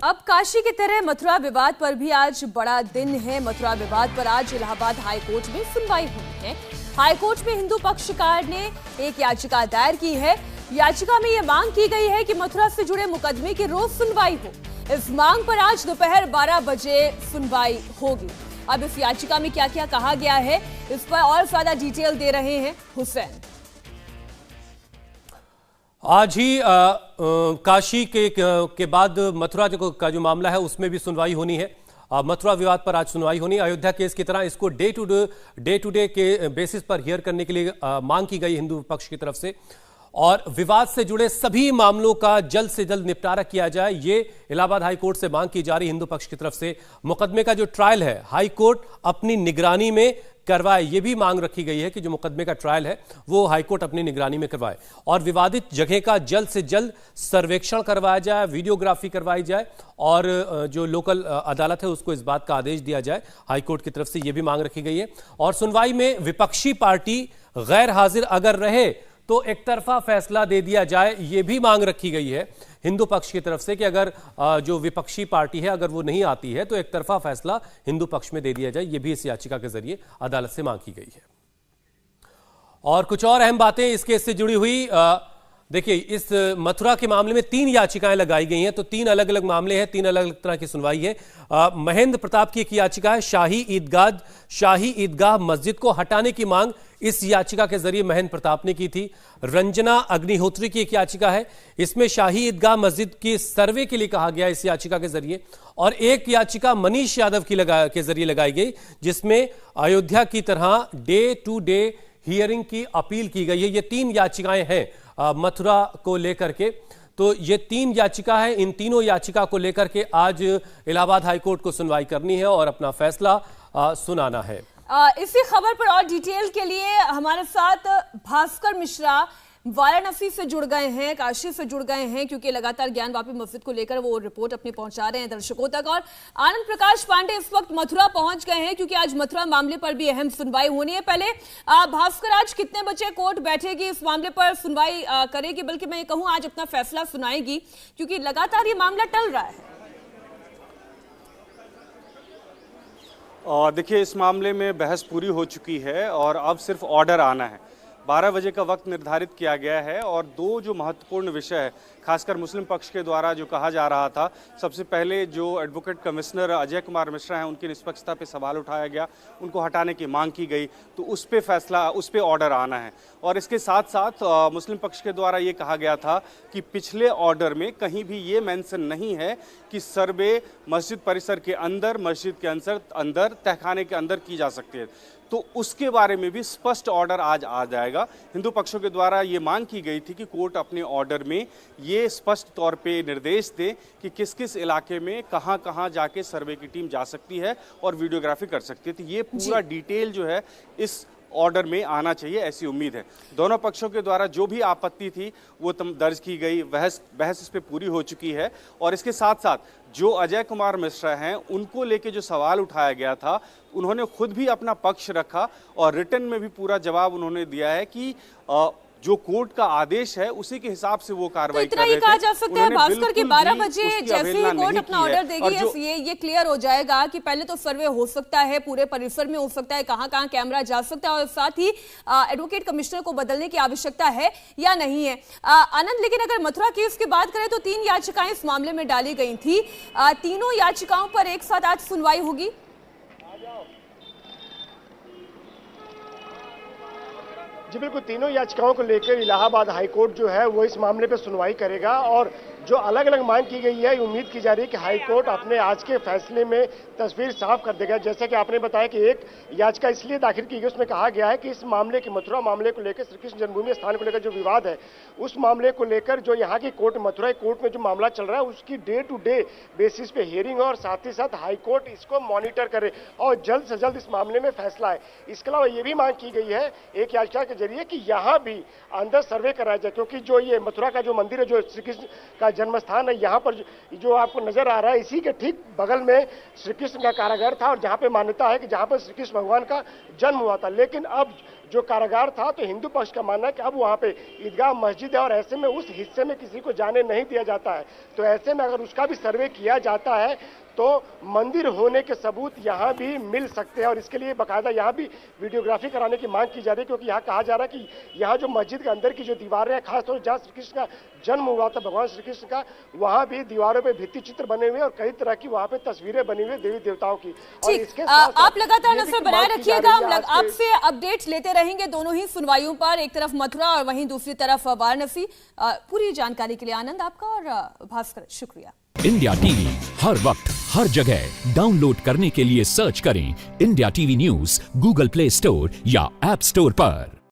अब काशी की तरह मथुरा विवाद पर भी आज बड़ा दिन है। मथुरा विवाद पर आज इलाहाबाद हाई कोर्ट में सुनवाई हुई है। हाई कोर्ट में हिंदू पक्षकार ने एक याचिका दायर की है। याचिका में यह मांग की गई है कि मथुरा से जुड़े मुकदमे की रोज सुनवाई हो। इस मांग पर आज दोपहर 12 बजे सुनवाई होगी। अब इस याचिका में क्या क्या कहा गया है, इस पर और ज्यादा डिटेल दे रहे हैं हुसैन। आज ही काशी के बाद मथुरा का जो मामला है उसमें भी सुनवाई होनी है। मथुरा विवाद पर आज सुनवाई होनी। अयोध्या केस की तरह इसको डे टू डे के बेसिस पर हियर करने के लिए मांग की गई हिंदू पक्ष की तरफ से, और विवाद से जुड़े सभी मामलों का जल्द से जल्द निपटारा किया जाए, ये इलाहाबाद हाई कोर्ट से मांग की जा रही हिंदू पक्ष की तरफ से। मुकदमे का जो ट्रायल है हाई कोर्ट अपनी निगरानी में करवाए, ये भी मांग रखी गई है कि जो मुकदमे का ट्रायल है वो हाईकोर्ट अपनी निगरानी में करवाए, और विवादित जगह का जल्द से जल्द सर्वेक्षण करवाया जाए, वीडियोग्राफी करवाई जाए, और जो लोकल अदालत है उसको इस बात का आदेश दिया जाए। हाईकोर्ट की तरफ से ये भी मांग रखी गई है। और सुनवाई में विपक्षी पार्टी गैर हाजिर अगर रहे तो एक तरफा फैसला दे दिया जाए, ये भी मांग रखी गई है हिंदू पक्ष की तरफ से कि अगर जो विपक्षी पार्टी है अगर वो नहीं आती है तो एक तरफा फैसला हिंदू पक्ष में दे दिया जाए। ये भी इस याचिका के जरिए अदालत से मांग की गई है। और कुछ और अहम बातें इस केस से जुड़ी हुई, देखिए इस मथुरा के मामले में 3 याचिकाएं लगाई गई हैं, तो 3 अलग अलग मामले हैं, 3 अलग अलग तरह की सुनवाई है। महेंद्र प्रताप की एक याचिका है, शाही ईदगाह मस्जिद को हटाने की मांग इस याचिका के जरिए महेंद्र प्रताप ने की थी। रंजना अग्निहोत्री की एक याचिका है, इसमें शाही ईदगाह मस्जिद की सर्वे के लिए कहा गया इस याचिका के जरिए। और एक याचिका मनीष यादव के जरिए लगाई गई जिसमें अयोध्या की तरह डे टू डे हियरिंग की अपील की गई है। ये 3 याचिकाएं हैं मथुरा को लेकर के। तो ये 3 याचिका है, इन तीनों याचिका को लेकर के आज इलाहाबाद हाईकोर्ट को सुनवाई करनी है और अपना फैसला सुनाना है। इसी खबर पर और डिटेल के लिए हमारे साथ भास्कर मिश्रा वाराणसी से जुड़ गए हैं, काशी से जुड़ गए हैं, क्योंकि लगातार ज्ञानवापी मस्जिद को लेकर वो रिपोर्ट अपनी पहुंचा रहे हैं दर्शकों तक। और आनंद प्रकाश पांडे इस वक्त मथुरा पहुंच गए हैं क्योंकि आज मथुरा मामले पर भी अहम सुनवाई होनी है। पहले भास्कर, आज कितने बजे कोर्ट बैठेगी, इस मामले पर सुनवाई करेगी, बल्कि मैं ये कहूं आज अपना फैसला सुनाएगी, क्योंकि लगातार ये मामला टल रहा है? देखिए, इस मामले में बहस पूरी हो चुकी है और अब सिर्फ ऑर्डर आना है। 12 बजे का वक्त निर्धारित किया गया है और 2 जो महत्वपूर्ण विषय है, खासकर मुस्लिम पक्ष के द्वारा जो कहा जा रहा था, सबसे पहले जो एडवोकेट कमिश्नर अजय कुमार मिश्रा हैं उनकी निष्पक्षता पे सवाल उठाया गया, उनको हटाने की मांग की गई, तो उस पे फैसला, उस पे ऑर्डर आना है। और इसके साथ साथ मुस्लिम पक्ष के द्वारा ये कहा गया था कि पिछले ऑर्डर में कहीं भी ये मेंशन नहीं है कि सर्वे मस्जिद परिसर के अंदर, मस्जिद के अंदर तहखाने के अंदर की जा सकती है, तो उसके बारे में भी स्पष्ट ऑर्डर आज आ जाएगा। हिंदू पक्षों के द्वारा ये मांग की गई थी कि कोर्ट अपने ऑर्डर में ये स्पष्ट तौर पे निर्देश दे कि किस किस इलाके में कहां कहां जाके सर्वे की टीम जा सकती है और वीडियोग्राफी कर सकती है। तो ये पूरा डिटेल जो है इस ऑर्डर में आना चाहिए, ऐसी उम्मीद है। दोनों पक्षों के द्वारा जो भी आपत्ति थी वो दर्ज की गई, बहस इस पे पूरी हो चुकी है। और इसके साथ साथ जो अजय कुमार मिश्रा हैं उनको लेके जो सवाल उठाया गया था, उन्होंने खुद भी अपना पक्ष रखा और रिटर्न में भी पूरा जवाब उन्होंने दिया है कि जो कोर्ट का आदेश है उसी के हिसाब से वो कार्रवाई कर रहे थे। इतना ही कहा जा सकता है भास्कर कि 12 बजे जैसे ही कोर्ट अपना ऑर्डर देगी ये क्लियर हो जाएगा कि पहले तो सर्वे हो सकता है, पूरे परिसर में हो सकता है, कहां-कहां कैमरा जा सकता है, और साथ ही एडवोकेट कमिश्नर को बदलने की आवश्यकता है या नहीं है। आनंद, लेकिन अगर मथुरा केस की बात करें तो 3 याचिकाएं इस मामले में डाली गई थी, तीनों याचिकाओं पर एक साथ आज सुनवाई होगी। जी बिल्कुल, तीनों याचिकाओं को लेकर इलाहाबाद हाईकोर्ट जो है वो इस मामले पर सुनवाई करेगा। और जो अलग अलग मांग की गई है, उम्मीद की जा रही है कि हाईकोर्ट अपने आज के फैसले में तस्वीर साफ कर देगा। जैसे कि आपने बताया कि एक याचिका इसलिए दाखिल की गई, उसमें कहा गया है कि इस मामले के, मथुरा मामले को लेकर, श्री कृष्ण जन्मभूमि स्थान को लेकर जो विवाद है, उस मामले को लेकर जो यहाँ की कोर्ट, मथुरा कोर्ट में जो मामला चल रहा है, उसकी डे टू डे बेसिस पे हियरिंग और साथ ही साथ हाईकोर्ट इसको मॉनिटर करे और जल्द से जल्द इस मामले में फैसला आए। इसके अलावा ये भी मांग की गई है एक याचिका के जरिए कि यहाँ भी अंदर सर्वे कराया जाए, क्योंकि जो ये मथुरा का जो मंदिर है, जो श्री कृष्ण का जन्म स्थान है, यहाँ पर जो आपको नजर आ रहा है, इसी के ठीक बगल में श्री कृष्ण का कारागार था और जहाँ पे मान्यता है कि जहाँ पर श्री कृष्ण भगवान का जन्म हुआ था। लेकिन अब जो कारागार था, तो हिंदू पक्ष का मानना है कि अब वहां पे ईदगाह मस्जिद है और ऐसे में उस हिस्से में किसी को जाने नहीं दिया जाता है। तो ऐसे में अगर उसका भी सर्वे किया जाता है तो मंदिर होने के सबूत यहाँ भी मिल सकते हैं और इसके लिए बाकायदा यहाँ भी वीडियोग्राफी कराने की मांग की जा रही है, क्योंकि यहाँ कहा जा रहा है कि यहाँ जो मस्जिद के अंदर की जो दीवारें हैं, खासतौर से जहाँ श्री कृष्ण का जन्म हुआ था, भगवान श्री कृष्ण का, वहाँ भी दीवारों पे भित्ति चित्र बने हुए और कई तरह की वहाँ पे तस्वीरें बनी हुई देवी देवताओं की। और इसके साथ आप लगातार नजर बनाए रखिएगा, हम आपसे अपडेट लेते रहेंगे दोनों ही सुनवाइयों पर, एक तरफ मथुरा और वहीं दूसरी तरफ वाराणसी। पूरी जानकारी के लिए आनंद आपका और भास्कर, शुक्रिया। इंडिया टीवी हर वक्त हर जगह डाउनलोड करने के लिए सर्च करें India TV news Google play store या ऐप स्टोर पर।